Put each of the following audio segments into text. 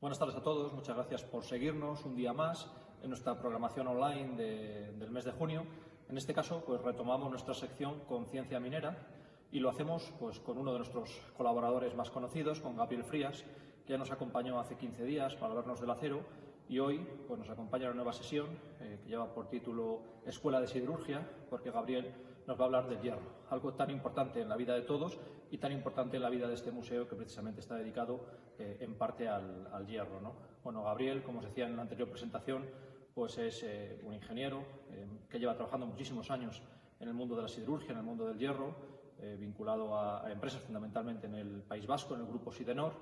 Buenas tardes a todos, muchas gracias por seguirnos un día más en nuestra programación online del mes de junio. En este caso, pues retomamos nuestra sección Conciencia Minera y lo hacemos pues con uno de nuestros colaboradores más conocidos, con Gabriel Frías, que ya nos acompañó hace 15 días para hablarnos del acero y hoy pues nos acompaña en una nueva sesión que lleva por título Escuela de Siderurgia, porque Gabriel nos va a hablar del hierro, algo tan importante en la vida de todos y tan importante en la vida de este museo que precisamente está dedicado en parte al hierro, ¿no? Bueno, Gabriel, como os decía en la anterior presentación, pues es un ingeniero que lleva trabajando muchísimos años en el mundo de la siderurgia, en el mundo del hierro, vinculado a empresas fundamentalmente en el País Vasco, en el grupo Sidenor,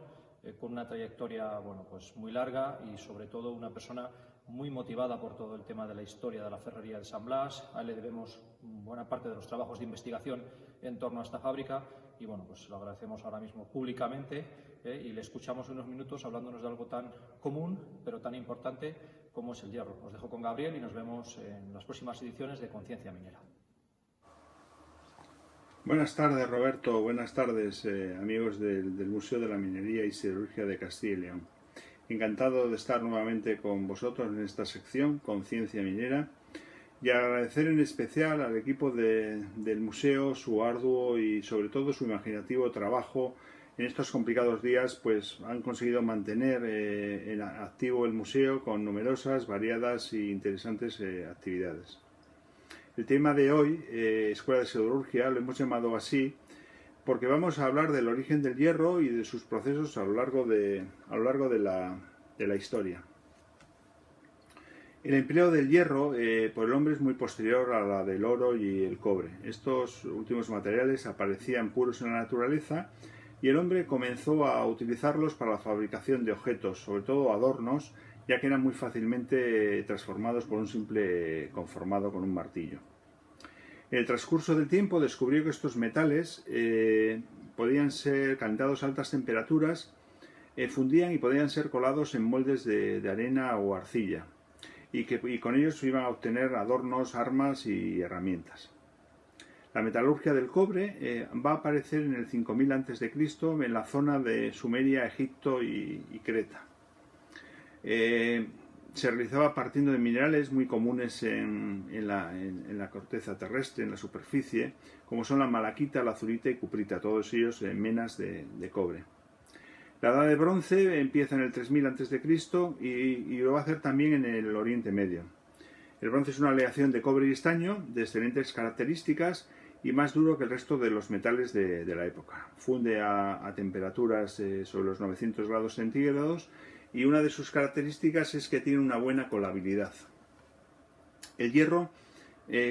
con una trayectoria pues muy larga y sobre todo una persona muy motivada por todo el tema de la historia de la ferrería de San Blas. A él le debemos buena parte de los trabajos de investigación en torno a esta fábrica y pues lo agradecemos ahora mismo públicamente y le escuchamos unos minutos hablándonos de algo tan común pero tan importante como es el hierro. Os dejo con Gabriel y nos vemos en las próximas ediciones de Conciencia Minera. Buenas tardes, Roberto. Buenas tardes, amigos del Museo de la Minería y Siderurgia de Castilla y León. Encantado de estar nuevamente con vosotros en esta sección, Conciencia Minera, y agradecer en especial al equipo del museo su arduo y sobre todo su imaginativo trabajo. En estos complicados días pues han conseguido mantener en activo el museo con numerosas, variadas e interesantes actividades. El tema de hoy, Escuela de Siderurgia, lo hemos llamado así porque vamos a hablar del origen del hierro y de sus procesos a lo largo de la historia. El empleo del hierro por el hombre es muy posterior a la del oro y el cobre. Estos últimos materiales aparecían puros en la naturaleza y el hombre comenzó a utilizarlos para la fabricación de objetos, sobre todo adornos, ya que eran muy fácilmente transformados por un simple conformado con un martillo. En el transcurso del tiempo descubrió que estos metales podían ser calentados a altas temperaturas, fundían y podían ser colados en moldes de arena o arcilla, y con ellos se iban a obtener adornos, armas y herramientas. La metalurgia del cobre va a aparecer en el 5000 a.C. en la zona de Sumeria, Egipto y Creta. Se realizaba partiendo de minerales muy comunes en la corteza terrestre, en la superficie, como son la malaquita, la azurita y cuprita, todos ellos menas de cobre. La edad de bronce empieza en el 3000 a.C. y lo va a hacer también en el Oriente Medio. El bronce es una aleación de cobre y estaño de excelentes características y más duro que el resto de los metales de la época. Funde a temperaturas sobre los 900 grados centígrados y una de sus características es que tiene una buena colabilidad. El hierro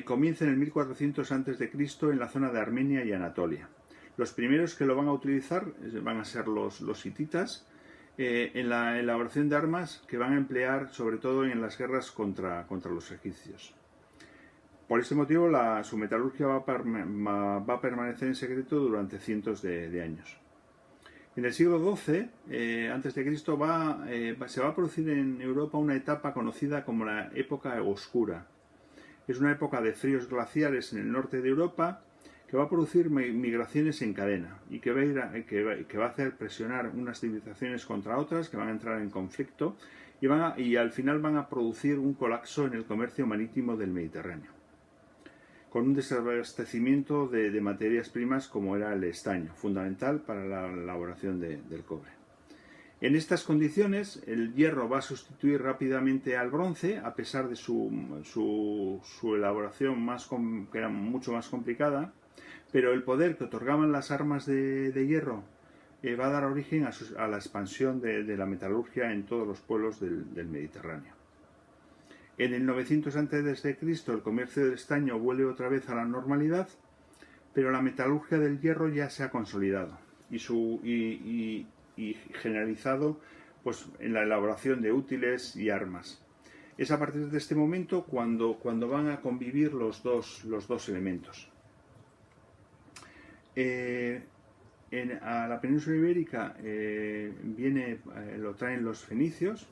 comienza en el 1400 a.C. en la zona de Armenia y Anatolia. Los primeros que lo van a utilizar van a ser los hititas en la elaboración de armas que van a emplear sobre todo en las guerras contra los egipcios. Por este motivo su metalurgia va a permanecer en secreto durante cientos de años. En el siglo XII a.C. se va a producir en Europa una etapa conocida como la época oscura. Es una época de fríos glaciares en el norte de Europa que va a producir migraciones en cadena y que va a hacer presionar unas civilizaciones contra otras que van a entrar en conflicto y al final van a producir un colapso en el comercio marítimo del Mediterráneo, con un desabastecimiento de materias primas como era el estaño, fundamental para la elaboración del cobre. En estas condiciones, el hierro va a sustituir rápidamente al bronce, a pesar de su elaboración que era mucho más complicada, pero el poder que otorgaban las armas de hierro va a dar origen a la expansión de la metalurgia en todos los pueblos del Mediterráneo. En el 900 a.C. el comercio del estaño vuelve otra vez a la normalidad, pero la metalurgia del hierro ya se ha consolidado y generalizado pues, en la elaboración de útiles y armas. Es a partir de este momento cuando van a convivir los dos elementos. A la península ibérica lo traen los fenicios,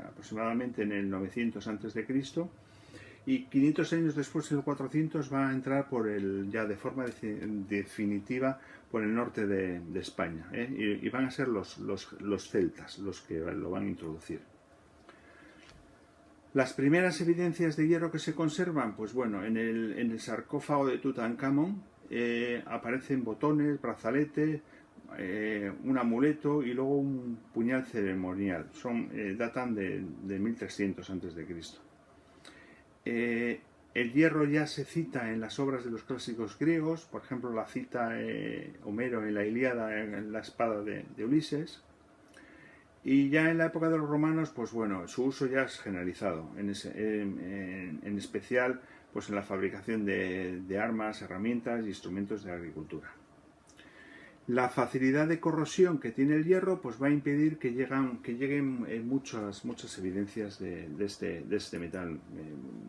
aproximadamente en el 900 a.C., y 500 años después, en el 400, va a entrar ya de forma definitiva por el norte de España, y van a ser los celtas los que lo van a introducir. Las primeras evidencias de hierro que se conservan, pues bueno, en el sarcófago de Tutankamón aparecen botones, brazalete, un amuleto y luego un puñal ceremonial. Datan de 1300 a.C. El hierro ya se cita en las obras de los clásicos griegos, por ejemplo la cita Homero en la Ilíada, en la espada de Ulises. Y ya en la época de los romanos, pues bueno, su uso ya es generalizado, en especial pues en la fabricación de armas, herramientas y instrumentos de agricultura. La facilidad de corrosión que tiene el hierro pues va a impedir que lleguen muchas evidencias de este metal,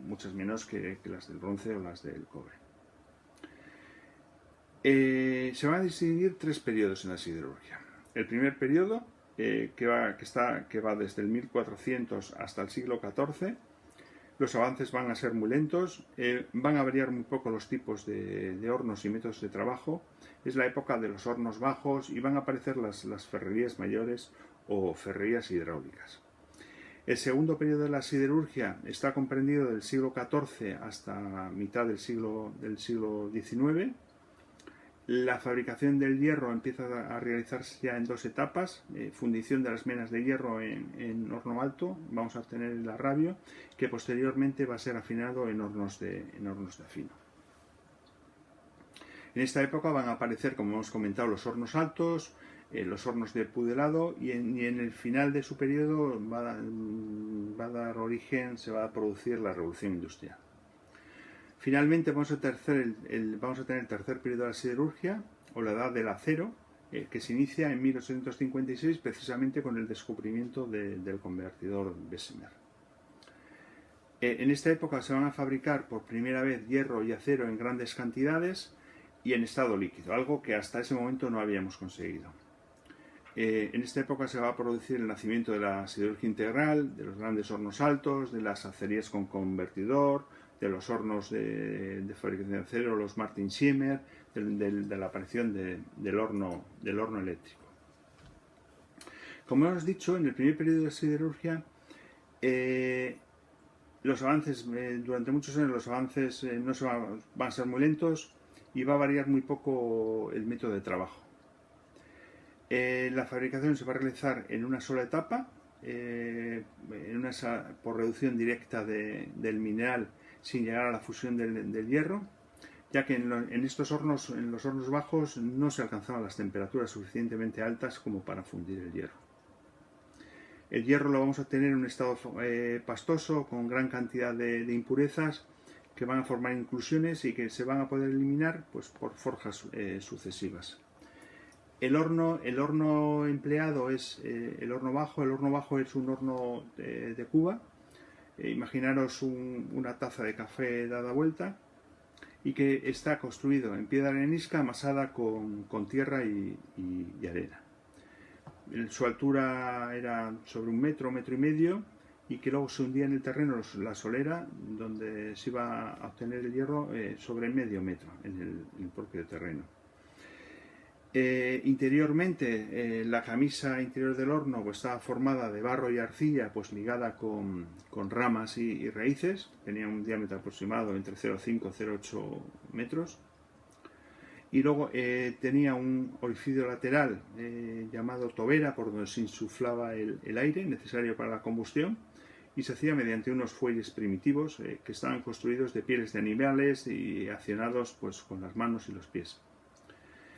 muchas menos que las del bronce o las del cobre. Se van a distinguir 3 periodos en la siderurgia. El primer periodo, que va desde el 1400 hasta el siglo XIV. Los avances van a ser muy lentos, van a variar muy poco los tipos de hornos y métodos de trabajo. Es la época de los hornos bajos y van a aparecer las ferrerías mayores o ferrerías hidráulicas. El segundo periodo de la siderurgia está comprendido del siglo XIV hasta mitad del siglo XIX. La fabricación del hierro empieza a realizarse ya en 2 etapas: fundición de las menas de hierro en horno alto, vamos a obtener el arrabio, que posteriormente va a ser afinado en hornos de afino. En esta época van a aparecer, como hemos comentado, los hornos altos, los hornos de pudelado, y en el final de su periodo se va a producir la revolución industrial. Finalmente vamos a tener el tercer periodo de la siderurgia, o la edad del acero, que se inicia en 1856 precisamente con el descubrimiento del convertidor Bessemer. En esta época se van a fabricar por primera vez hierro y acero en grandes cantidades y en estado líquido, algo que hasta ese momento no habíamos conseguido. En esta época se va a producir el nacimiento de la siderurgia integral, de los grandes hornos altos, de las acerías con convertidor, de los hornos de fabricación de acero, los Martin Schiemer, de la aparición del horno eléctrico. Como hemos dicho, en el primer periodo de la siderurgia, los avances, durante muchos años los avances van a ser muy lentos y va a variar muy poco el método de trabajo. La fabricación se va a realizar en una sola etapa, por reducción directa del mineral, sin llegar a la fusión del hierro, ya que en los hornos bajos no se alcanzaban las temperaturas suficientemente altas como para fundir el hierro. El hierro lo vamos a tener en un estado pastoso, con gran cantidad de impurezas que van a formar inclusiones y que se van a poder eliminar pues, por forjas sucesivas. El horno empleado es el horno bajo. El horno bajo es un horno de cuba. Imaginaros una taza de café dada vuelta y que está construido en piedra arenisca amasada con tierra y arena. Su altura era sobre 1 metro, 1,5 metros, y que luego se hundía en el terreno la solera donde se iba a obtener el hierro sobre medio metro en el propio terreno. Interiormente, la camisa interior del horno pues, estaba formada de barro y arcilla, pues ligada con ramas y raíces. Tenía un diámetro aproximado entre 0,5 y 0,8 metros. Y luego tenía un orificio lateral llamado tobera, por donde se insuflaba el aire necesario para la combustión, y se hacía mediante unos fuelles primitivos que estaban construidos de pieles de animales y accionados pues, con las manos y los pies.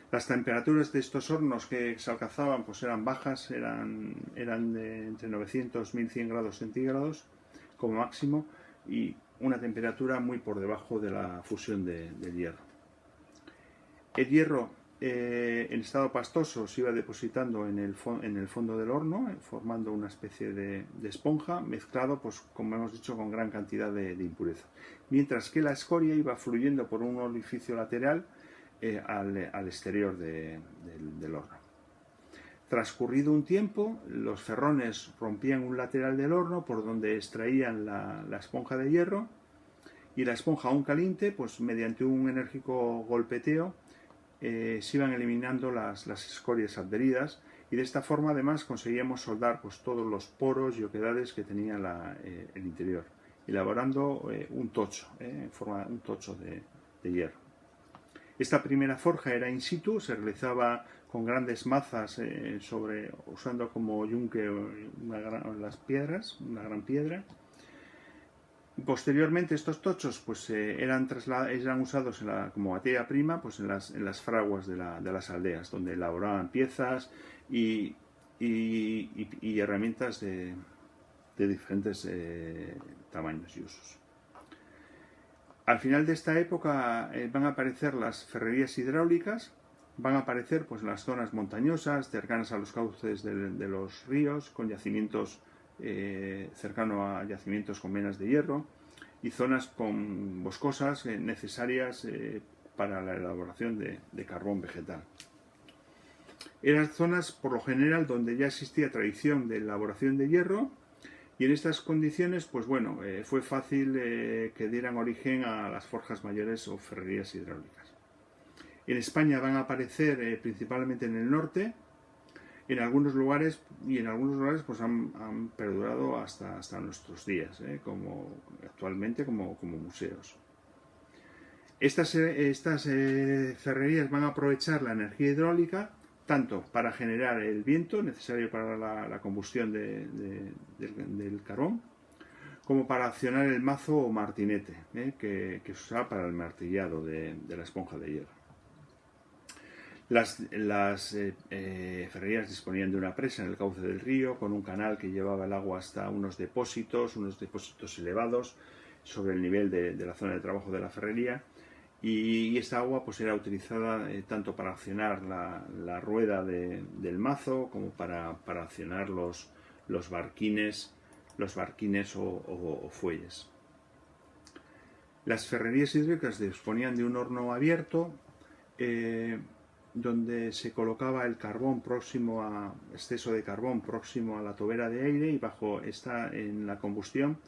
Las temperaturas de estos hornos que se alcanzaban pues eran bajas, eran de entre 900 y 1100 grados centígrados como máximo, y una temperatura muy por debajo de la fusión del hierro. El hierro en estado pastoso se iba depositando en el fondo del horno, formando una especie de esponja, mezclado, pues, como hemos dicho, con gran cantidad de impureza. Mientras que la escoria iba fluyendo por un orificio lateral al exterior del horno. Transcurrido un tiempo, los ferrones rompían un lateral del horno por donde extraían la esponja de hierro, y la esponja aún caliente, pues mediante un enérgico golpeteo se iban eliminando las escorias adheridas, y de esta forma además conseguíamos soldar pues todos los poros y oquedades que tenía el interior, elaborando un tocho, en forma un tocho de hierro. Esta primera forja era in situ, se realizaba con grandes mazas usando como yunque una gran piedra. Posteriormente estos tochos pues, eran usados como materia prima pues, en las fraguas de las aldeas, donde elaboraban piezas y herramientas de diferentes tamaños y usos. Al final de esta época van a aparecer las ferrerías hidráulicas, van a aparecer pues, las zonas montañosas, cercanas a los cauces de los ríos, con yacimientos cercano a yacimientos con venas de hierro, y zonas boscosas necesarias para la elaboración de carbón vegetal. Eran zonas, por lo general, donde ya existía tradición de elaboración de hierro, y en estas condiciones, pues bueno, fue fácil que dieran origen a las forjas mayores o ferrerías hidráulicas. En España van a aparecer principalmente en el norte, en algunos lugares pues han perdurado hasta nuestros días, actualmente como museos. Estas ferrerías van a aprovechar la energía hidráulica tanto para generar el viento necesario para la combustión del carbón, como para accionar el mazo o martinete, que se usaba para el martillado de la esponja de hierro. Las ferrerías disponían de una presa en el cauce del río, con un canal que llevaba el agua hasta unos depósitos elevados sobre el nivel de la zona de trabajo de la ferrería, y esta agua pues era utilizada tanto para accionar la rueda del mazo como para accionar los barquines o fuelles. Las ferrerías hidráulicas disponían de un horno abierto donde se colocaba el carbón exceso de carbón próximo a la tobera de aire, y en la combustión,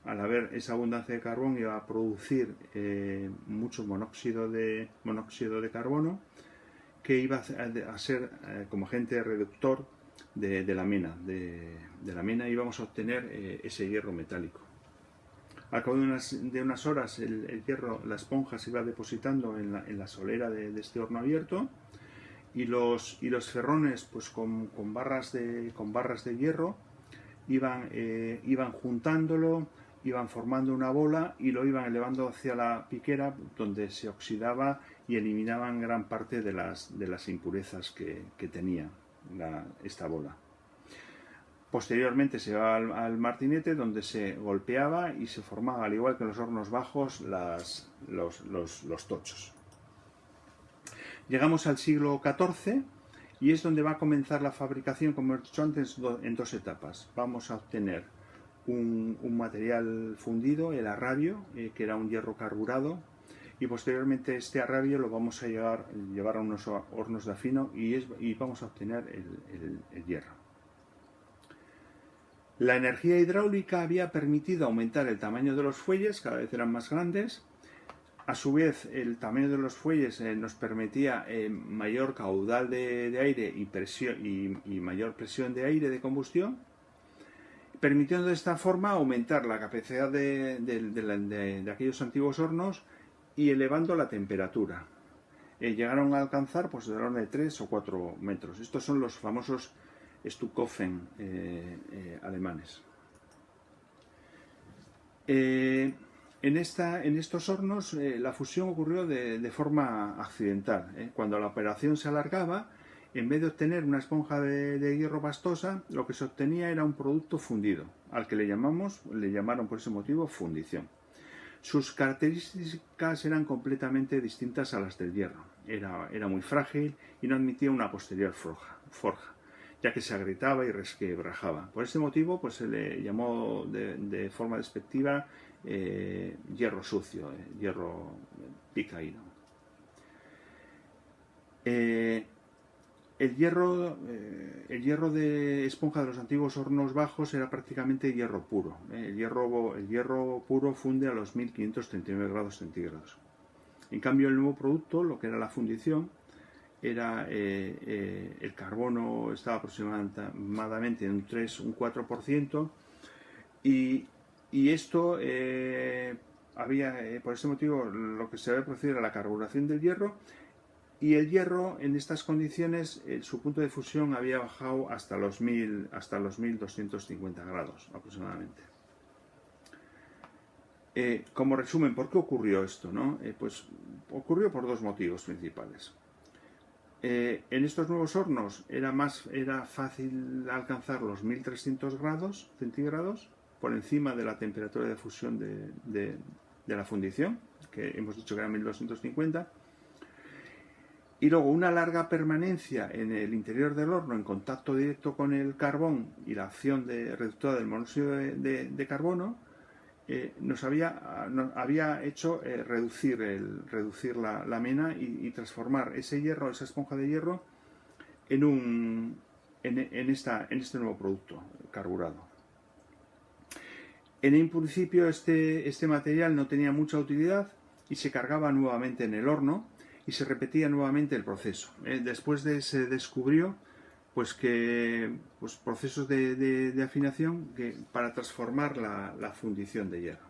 al haber esa abundancia de carbón, iba a producir mucho monóxido de carbono, que iba a ser como agente reductor de la mena. De la mena íbamos a obtener ese hierro metálico. Al cabo de unas horas el hierro, la esponja, se iba depositando en la solera de este horno abierto, y los ferrones pues con barras de hierro iban juntándolo, iban formando una bola y lo iban elevando hacia la piquera, donde se oxidaba y eliminaban gran parte de las impurezas que tenía esta bola. Posteriormente se va al martinete, donde se golpeaba y se formaba, al igual que en los hornos bajos, los tochos. Llegamos al siglo XIV y es donde va a comenzar la fabricación, como he dicho antes, en dos etapas. Vamos a obtener un material fundido, el arrabio, que era un hierro carburado, y posteriormente este arrabio lo vamos a llevar a unos hornos de afino y vamos a obtener el hierro. La energía hidráulica había permitido aumentar el tamaño de los fuelles, cada vez eran más grandes. A su vez, el tamaño de los fuelles nos permitía mayor caudal de aire y mayor presión de aire de combustión, permitiendo de esta forma aumentar la capacidad de aquellos antiguos hornos y elevando la temperatura. Llegaron a alcanzar pues, de orden de 3 o 4 metros. Estos son los famosos Stukofen alemanes. En estos hornos la fusión ocurrió de forma accidental. Cuando la operación se alargaba, en vez de obtener una esponja de hierro pastosa, lo que se obtenía era un producto fundido, al que le llamaron por ese motivo fundición. Sus características eran completamente distintas a las del hierro. Era muy frágil y no admitía una posterior forja, ya que se agrietaba y resquebrajaba. Por este motivo pues, se le llamó de forma despectiva hierro sucio, hierro picaíno. El hierro el hierro de esponja de los antiguos hornos bajos era prácticamente hierro puro. El hierro puro funde a los 1539 grados centígrados. En cambio, el nuevo producto, lo que era la fundición, era el carbono estaba aproximadamente en un 3, un 4%, y esto por este motivo lo que se había producido era la carburación del hierro, y el hierro en estas condiciones su punto de fusión había bajado hasta los 1250 grados aproximadamente. Como resumen, ¿por qué ocurrió esto, no? Pues ocurrió por dos motivos principales. En estos nuevos hornos era fácil alcanzar los 1300 grados centígrados por encima de la temperatura de fusión de la fundición, que hemos dicho que era 1250. Y luego una larga permanencia en el interior del horno en contacto directo con el carbón y la acción reductora del monóxido de carbono nos había hecho reducir la mena y transformar ese hierro, esa esponja de hierro, en este nuevo producto carburado. En un principio este material no tenía mucha utilidad y se cargaba nuevamente en el horno y se repetía nuevamente el proceso. Después se descubrió que procesos de afinación para transformar la fundición de hierro.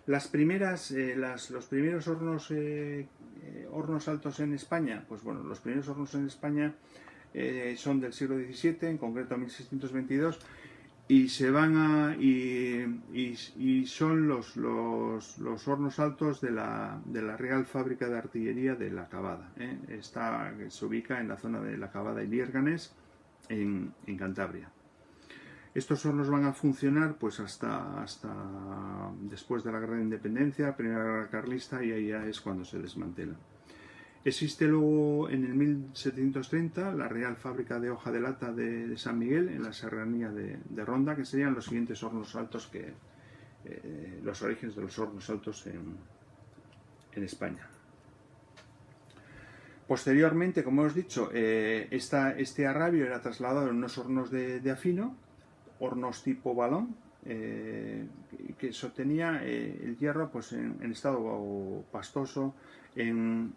Los primeros hornos altos en España, los primeros hornos en España son del siglo XVII, en concreto 1622, y son los hornos altos de la Real Fábrica de Artillería de La Cavada. Se ubica en la zona de La Cavada y Liérganes, en Cantabria. Estos hornos van a funcionar pues hasta después de la Guerra de Independencia, Primera Guerra Carlista, y ahí ya es cuando se desmantelan. Existe luego en el 1730 la Real Fábrica de Hoja de Lata de San Miguel, en la serranía de Ronda, que serían los siguientes hornos altos, los orígenes de los hornos altos en España. Posteriormente, como hemos dicho, este arrabio era trasladado en unos hornos de afino, hornos tipo balón, que sostenía el hierro pues en estado pastoso, en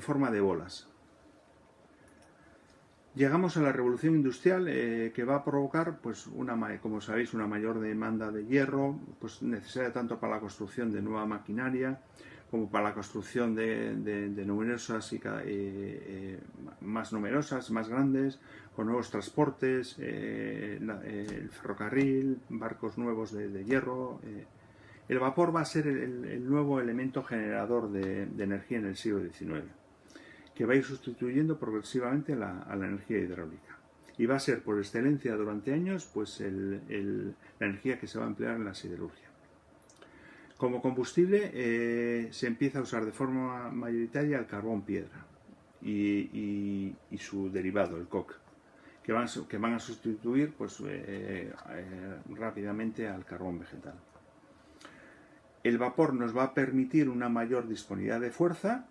forma de bolas. Llegamos a la revolución industrial, que va a provocar, como sabéis, una mayor demanda de hierro, pues necesaria tanto para la construcción de nueva maquinaria como para la construcción de numerosas más numerosas, más grandes, con nuevos transportes, el ferrocarril, barcos nuevos de hierro. El vapor va a ser el nuevo elemento generador de energía en el siglo XIX, que va a ir sustituyendo progresivamente a la energía hidráulica. Y va a ser por excelencia durante años la energía que se va a emplear en la siderurgia. Como combustible se empieza a usar de forma mayoritaria el carbón piedra y su derivado, el coke, que van a sustituir rápidamente al carbón vegetal. El vapor nos va a permitir una mayor disponibilidad de fuerza,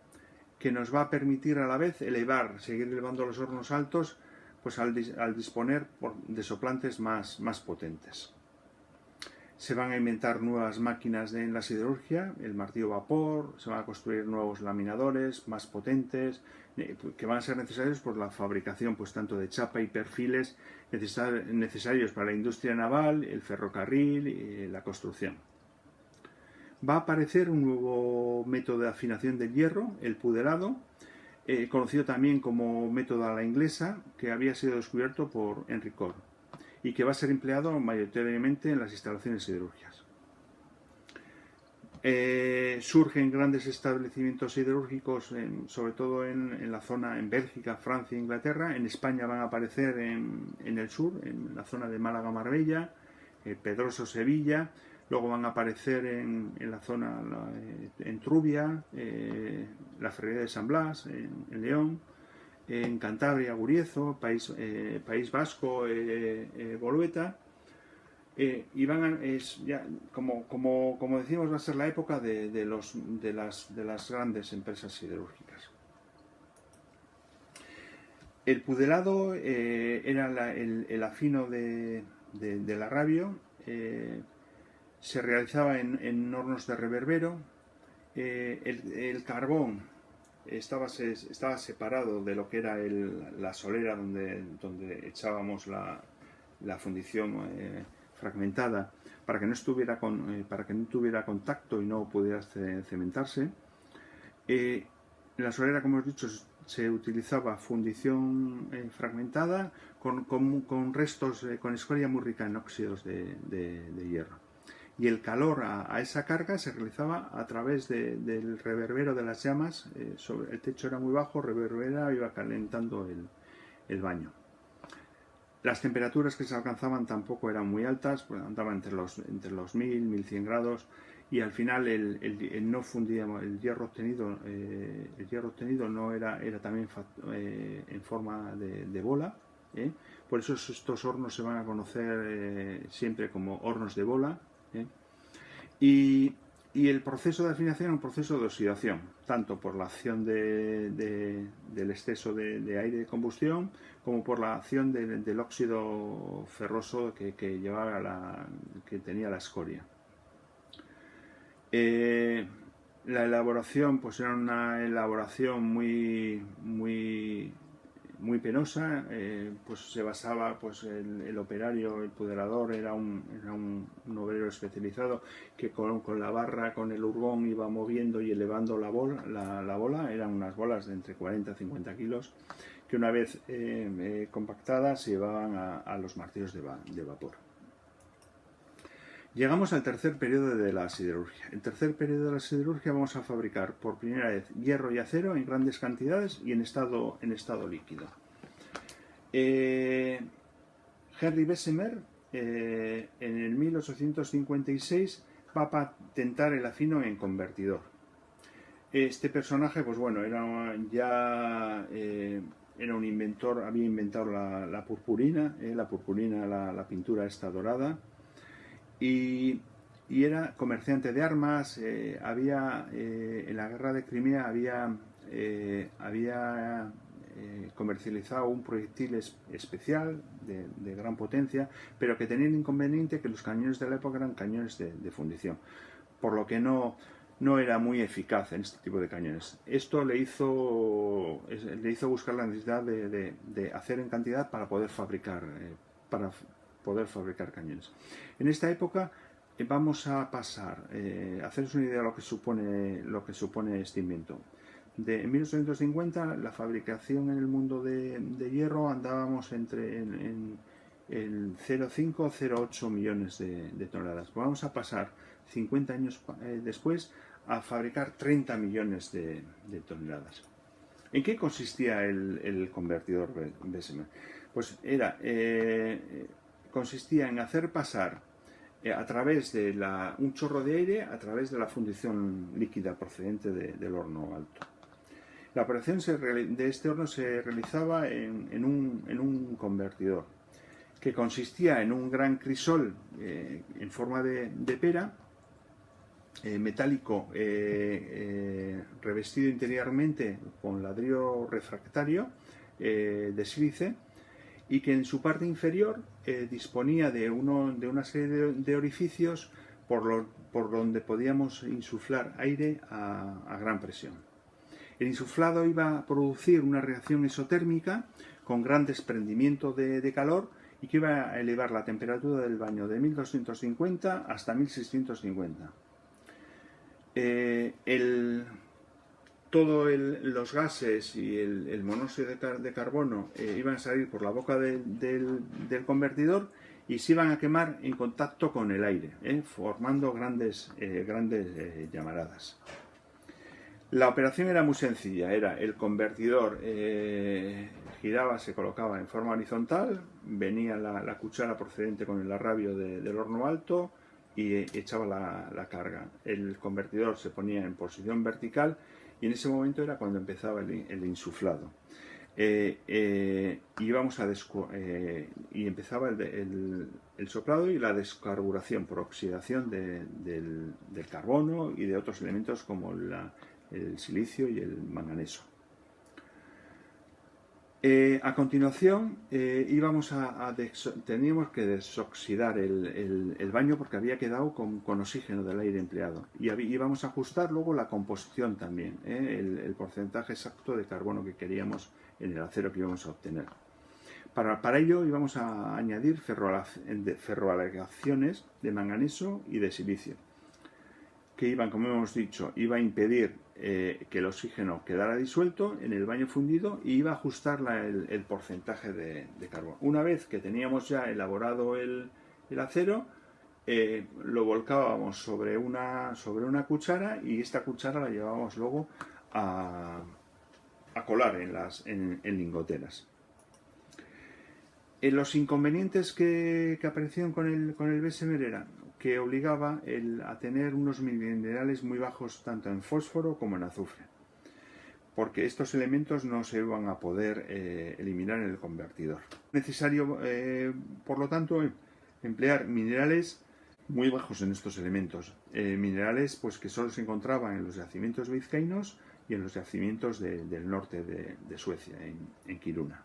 que nos va a permitir a la vez seguir elevando los hornos altos, pues al disponer de soplantes más potentes. Se van a inventar nuevas máquinas en la siderurgia, el martillo vapor, se van a construir nuevos laminadores más potentes, que van a ser necesarios por la fabricación tanto de chapa y perfiles necesarios para la industria naval, el ferrocarril y la construcción. Va a aparecer un nuevo método de afinación del hierro, el pudelado, conocido también como método a la inglesa, que había sido descubierto por Henry Cole y que va a ser empleado mayoritariamente en las instalaciones siderúrgicas. Surgen grandes establecimientos siderúrgicos, sobre todo en la zona, en Bélgica, Francia e Inglaterra. En España van a aparecer en el sur, en la zona de Málaga-Marbella, Pedroso, Sevilla. Luego van a aparecer en la zona, en Trubia, la Ferrería de San Blas, en León, en Cantabria, Guriezo, País Vasco, Bolueta. Y como decimos, va a ser la época de las grandes empresas siderúrgicas. El pudelado era el afino del arrabio, se realizaba en hornos de reverbero. El carbón estaba separado de lo que era la solera donde echábamos la fundición fragmentada, para que no tuviera contacto y no pudiera cementarse. La solera, como hemos dicho, se utilizaba fundición fragmentada con restos, con escoria muy rica en óxidos de hierro. Y el calor a esa carga se realizaba a través del reverbero de las llamas. El techo era muy bajo, reverberaba, iba calentando el baño. Las temperaturas que se alcanzaban tampoco eran muy altas, pues andaban entre los 1000, 1100 grados, y al final no fundíamos el hierro obtenido. El hierro obtenido no era también en forma de bola. Por eso estos hornos se van a conocer siempre como hornos de bola. Y el proceso de afinación es un proceso de oxidación, tanto por la acción del exceso de aire de combustión, como por la acción del óxido ferroso que tenía la escoria. La elaboración pues era una elaboración muy penosa. Pues se basaba, pues el operario, el pudelador era un obrero especializado que con la barra, con el urgón, iba moviendo y elevando la bola. Eran unas bolas de entre 40 y 50 kilos que una vez compactadas se llevaban a los martillos de vapor. Llegamos al tercer periodo de la siderurgia. En el tercer periodo de la siderurgia vamos a fabricar por primera vez hierro y acero en grandes cantidades y en estado líquido. Henry Bessemer en el 1856 va a patentar el afino en convertidor. Este personaje, pues bueno, era un inventor, había inventado la purpurina, la pintura esta dorada. Y era comerciante de armas. En la guerra de Crimea había comercializado un proyectil especial de gran potencia, pero que tenía el inconveniente que los cañones de la época eran cañones de fundición, por lo que no era muy eficaz en este tipo de cañones. Esto le hizo buscar la necesidad de hacer en cantidad para poder fabricar cañones. En esta época vamos a pasar, haceros una idea de lo que supone este invento. En 1850 la fabricación en el mundo de hierro andábamos en 0,5-0,8 millones de toneladas. Vamos a pasar 50 años después a fabricar 30 millones de toneladas. ¿En qué consistía el convertidor Bessemer? Pues consistía en hacer pasar a través de un chorro de aire a través de la fundición líquida procedente del horno alto. La operación de este horno se realizaba en un convertidor que consistía en un gran crisol en forma de pera, metálico, revestido interiormente con ladrillo refractario de sílice, y que en su parte inferior disponía de una serie de orificios por donde podíamos insuflar aire a gran presión. El insuflado iba a producir una reacción exotérmica con gran desprendimiento de calor y que iba a elevar la temperatura del baño de 1250 hasta 1650. Los gases y el monóxido de carbono iban a salir por la boca del convertidor y se iban a quemar en contacto con el aire, formando grandes llamaradas. La operación era muy sencilla. El convertidor giraba, se colocaba en forma horizontal, venía la cuchara procedente con el arrabio del horno alto y echaba la carga. El convertidor se ponía en posición vertical y en ese momento era cuando empezaba el insuflado. Y empezaba el soplado y la descarburación por oxidación del carbono y de otros elementos como el silicio y el manganeso. A continuación teníamos que desoxidar el baño porque había quedado con oxígeno del aire empleado, y íbamos a ajustar luego la composición también, el porcentaje exacto de carbono que queríamos en el acero que íbamos a obtener. Para ello íbamos a añadir ferroalegaciones de manganeso y de silicio, que iban, como hemos dicho, iba a impedir que el oxígeno quedara disuelto en el baño fundido, y iba a ajustar el porcentaje de carbono. Una vez que teníamos ya elaborado el acero, lo volcábamos sobre una cuchara, y esta cuchara la llevábamos luego a colar en lingoteras. Los inconvenientes que aparecieron con el Bessemer eran que obligaba a tener unos minerales muy bajos tanto en fósforo como en azufre, porque estos elementos no se iban a poder eliminar en el convertidor. Necesario, por lo tanto, emplear minerales muy bajos en estos elementos, minerales pues que solo se encontraban en los yacimientos vizcaínos y en los yacimientos del norte de Suecia, en Kiruna.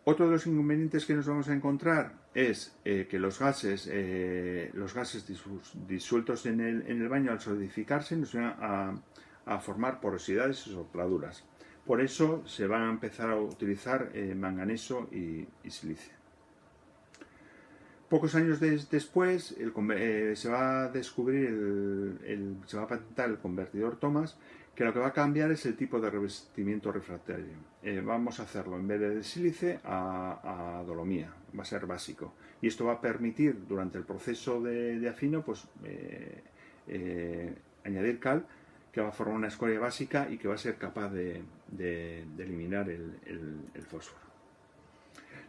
Otro de los inconvenientes que nos vamos a encontrar es que los gases disueltos en el baño, al solidificarse, nos van a formar porosidades y sopladuras. Por eso se van a empezar a utilizar manganeso y silicio. Pocos años después se va a descubrir, se va a patentar el convertidor Thomas, que lo que va a cambiar es el tipo de revestimiento refractario. Vamos a hacerlo, en vez de sílice, a dolomía, va a ser básico. Y esto va a permitir, durante el proceso de afino, pues añadir cal, que va a formar una escoria básica y que va a ser capaz de eliminar el fósforo.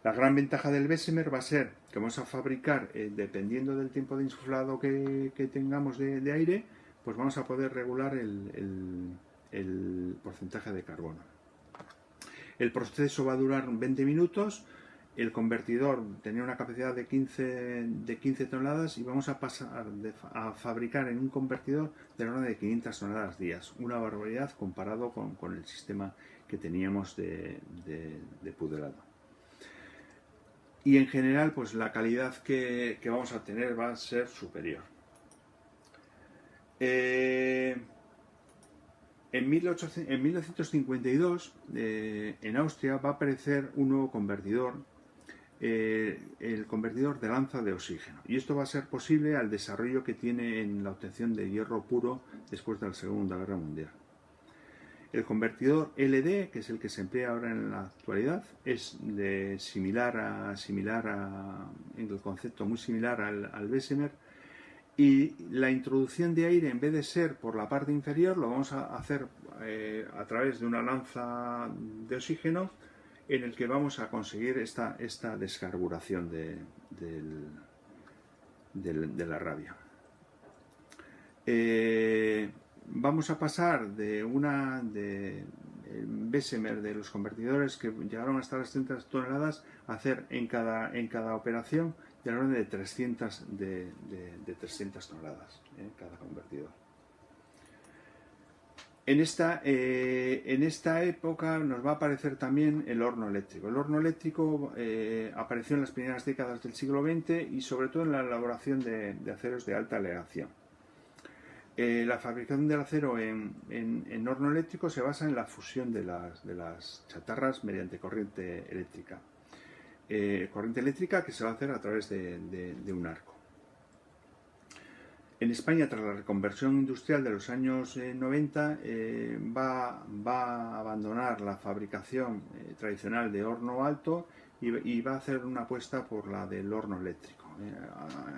La gran ventaja del Bessemer va a ser que vamos a fabricar, dependiendo del tiempo de insuflado que tengamos de aire, pues vamos a poder regular el porcentaje de carbono. El proceso va a durar 20 minutos. El convertidor tenía una capacidad de 15 toneladas, y vamos a pasar a fabricar en un convertidor de la orden de 500 toneladas días. Una barbaridad comparado con el sistema que teníamos de pudelado. Y en general, pues la calidad que vamos a tener va a ser superior. En 1952, en Austria, va a aparecer un nuevo convertidor, el convertidor de lanza de oxígeno. Y esto va a ser posible al desarrollo que tiene en la obtención de hierro puro después de la Segunda Guerra Mundial. El convertidor LD, que es el que se emplea ahora en la actualidad, es similar en el concepto muy similar al Bessemer, y la introducción de aire, en vez de ser por la parte inferior, lo vamos a hacer a través de una lanza de oxígeno, en el que vamos a conseguir esta descarburación de la rabia. Vamos a pasar de Bessemer, de los convertidores que llegaron hasta las 30 toneladas, a hacer en cada operación de la orden de 300 toneladas cada convertidor. En esta época nos va a aparecer también el horno eléctrico. El horno eléctrico apareció en las primeras décadas del siglo XX, y sobre todo en la elaboración de aceros de alta aleación. La fabricación del acero en horno eléctrico se basa en la fusión de las chatarras mediante corriente eléctrica. Corriente eléctrica que se va a hacer a través de un arco. En España, tras la reconversión industrial de los años 90, va a abandonar la fabricación tradicional de horno alto y va a hacer una apuesta por la del horno eléctrico.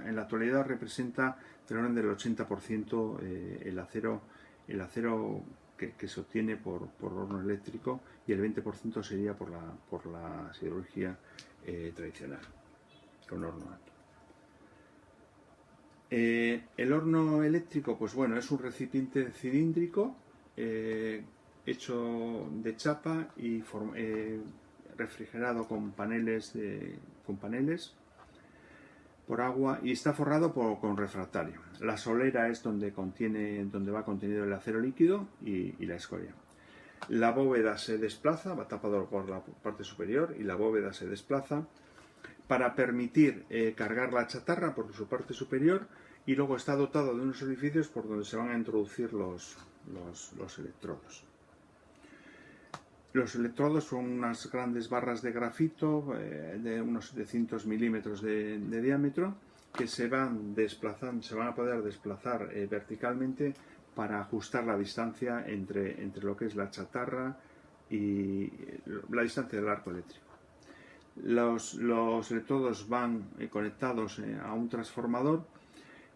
En la actualidad representa del orden del 80% el acero que se obtiene por horno eléctrico, y el 20% sería por la siderurgia tradicional, con horno alto. El horno eléctrico, pues bueno, es un recipiente cilíndrico hecho de chapa y refrigerado con paneles por agua, y está forrado con refractario. La solera es donde va contenido el acero líquido y la escoria. La bóveda se desplaza, va tapado por la parte superior y la bóveda se desplaza para permitir cargar la chatarra por su parte superior, y luego está dotado de unos orificios por donde se van a introducir los electrodos. Los electrodos son unas grandes barras de grafito de unos 700 milímetros de diámetro que se van a poder desplazar verticalmente para ajustar la distancia entre lo que es la chatarra y la distancia del arco eléctrico. Los electrodos van conectados a un transformador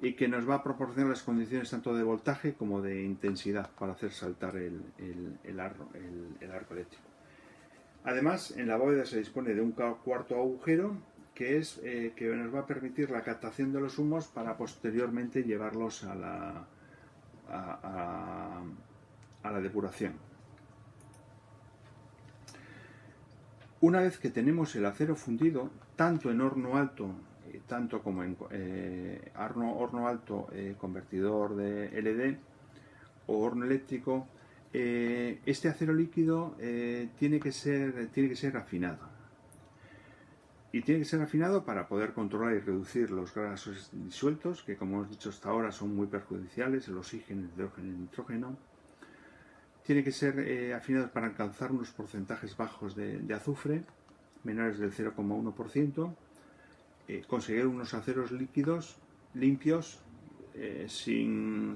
y que nos va a proporcionar las condiciones tanto de voltaje como de intensidad para hacer saltar el arco eléctrico. Además, en la bóveda se dispone de un cuarto agujero que nos va a permitir la captación de los humos para posteriormente llevarlos a la depuración. Una vez que tenemos el acero fundido, tanto en horno alto, tanto como en horno alto convertidor de LED o horno eléctrico, este acero líquido tiene que ser afinado. Y tiene que ser afinado para poder controlar y reducir los gases disueltos, que como hemos dicho hasta ahora son muy perjudiciales, el oxígeno, el hidrógeno y el nitrógeno. Tiene que ser afinado para alcanzar unos porcentajes bajos de azufre, menores del 0,1%, conseguir unos aceros líquidos, limpios, sin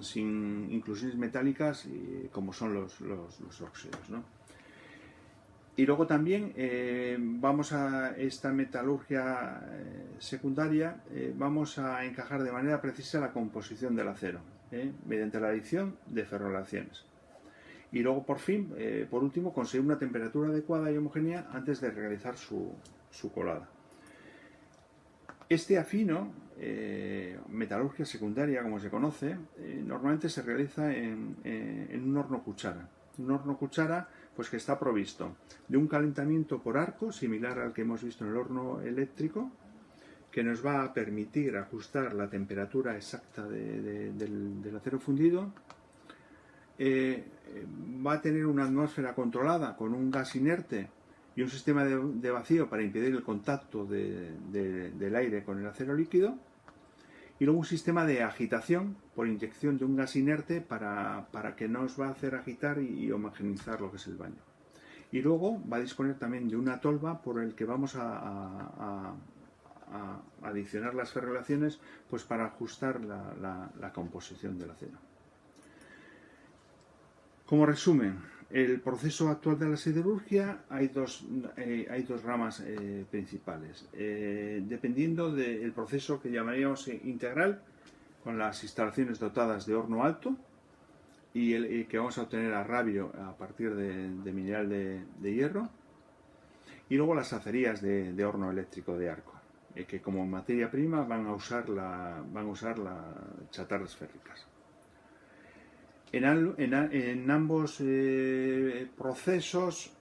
inclusiones metálicas, como son los óxidos, ¿no? Y luego también vamos a esta metalurgia secundaria, vamos a encajar de manera precisa la composición del acero, mediante la adición de ferrolaciones. Y luego, por último, conseguir una temperatura adecuada y homogénea antes de realizar su colada. Este afino, metalurgia secundaria como se conoce, normalmente se realiza en un horno cuchara. Un horno cuchara pues que está provisto de un calentamiento por arco, similar al que hemos visto en el horno eléctrico, que nos va a permitir ajustar la temperatura exacta del acero fundido. Va a tener una atmósfera controlada con un gas inerte y un sistema de vacío para impedir el contacto del aire con el acero líquido, y luego un sistema de agitación por inyección de un gas inerte para que nos va a hacer agitar y homogeneizar lo que es el baño. Y luego va a disponer también de una tolva por el que vamos a adicionar las ferrolaciones pues para ajustar la composición del acero. Como resumen, el proceso actual de la siderurgia hay dos ramas principales. Dependiendo del proceso que llamaríamos integral, con las instalaciones dotadas de horno alto y que vamos a obtener a rabio a partir de mineral de hierro, y luego las acerías de horno eléctrico de arco, que como materia prima van a usar las chatarras férricas. En ambos procesos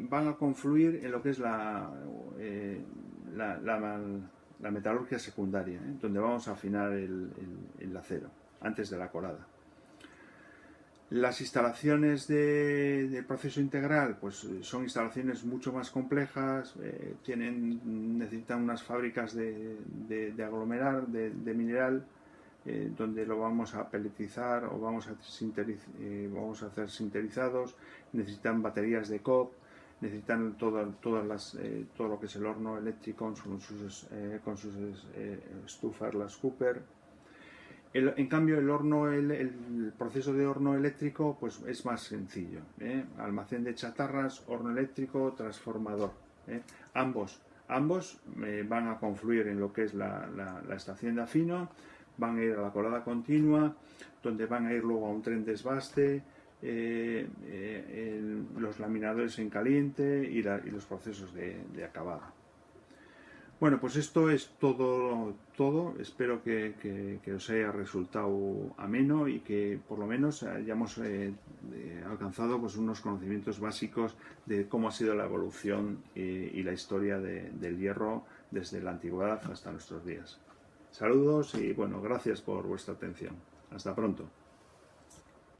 van a confluir en lo que es la metalurgia secundaria, donde vamos a afinar el acero antes de la colada. Las instalaciones del proceso integral pues son instalaciones mucho más complejas, necesitan unas fábricas de aglomerar, de mineral, donde lo vamos a peletizar o vamos a hacer sinterizados, necesitan baterías de COP, necesitan todo lo que es el horno eléctrico con sus estufas, las Cooper. En cambio, el proceso de horno eléctrico pues es más sencillo, almacén de chatarras, horno eléctrico, transformador. Ambos van a confluir en lo que es la estación de afino, van a ir a la colada continua, donde van a ir luego a un tren desbaste, los laminadores en caliente y los procesos de acabado. Bueno, pues esto es todo. Espero que os haya resultado ameno y que por lo menos hayamos alcanzado pues unos conocimientos básicos de cómo ha sido la evolución y la historia del hierro desde la antigüedad hasta nuestros días. Saludos y bueno, gracias por vuestra atención. Hasta pronto.